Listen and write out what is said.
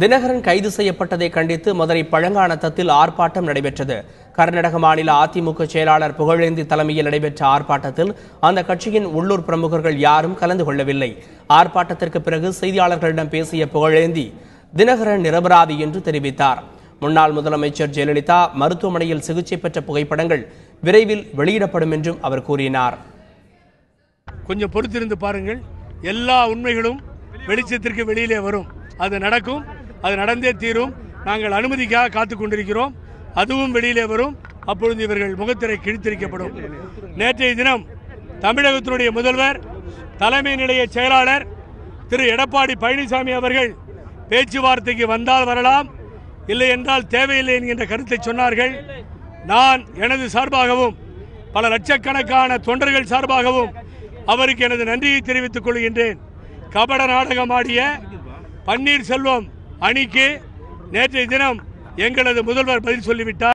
தினகரன் கைது செய்யப்பட்டதை கண்டித்து மதுரை பழங்கானத்தத்தில் ஆர்ப்பாட்டம் நடைபெற்றது. கர்நாடக மாநில அதிமுக செயலாளர் புகழேந்தி தலைமையில் நடைபெற்ற ஆர்ப்பாட்டத்தில் அந்த கட்சியின் உள்ளூர் பிரமுகர்கள் யாரும் கலந்து கொள்ளவில்லை. ஆர்ப்பாட்டத்திற்கு பிறகு செய்தியாளர்களிடம் பேசிய புகழேந்தி தினகரன் நிரபராதி என்று தெரிவித்தார். முன்னாள் முதலமைச்சர் ஜெயலலிதா மருத்துவமனையில் சிகிச்சை பெற்ற புகைப்படங்கள் விரைவில் வெளியிடப்படும் என்றும் அவர் கூறினார். கொஞ்சம் பொறுத்திருந்து பாருங்கள், எல்லா உண்மைகளும் வெளிச்சத்திற்கு வெளியிலே வரும். அது நடக்கும், அது நடந்தே தீரும். நாங்கள் அனுமதிக்காக காத்துக் கொண்டிருக்கிறோம். அதுவும் வெளியிலே வரும். அப்பொழுது இவர்கள் முகத்திரை கிழித்திருக்கப்படும். நேற்றைய தினம் தமிழகத்தினுடைய முதல்வர் தலைமை நிலைய செயலாளர் திரு எடப்பாடி பழனிசாமி அவர்கள் பேச்சுவார்த்தைக்கு வந்தால் வரலாம், இல்லை என்றால் தேவையில்லை என்கின்ற கருத்தை சொன்னார்கள். நான் எனது சார்பாகவும் பல லட்சக்கணக்கான தொண்டர்கள் சார்பாகவும் அவருக்கு எனது நன்றியை தெரிவித்துக் கொள்கின்றேன். கபட நாடகம் ஆடிய பன்னீர்செல்வம் அணிக்கு நேற்றைய தினம் எங்களது முதல்வர் பதில் சொல்லிவிட்டார்.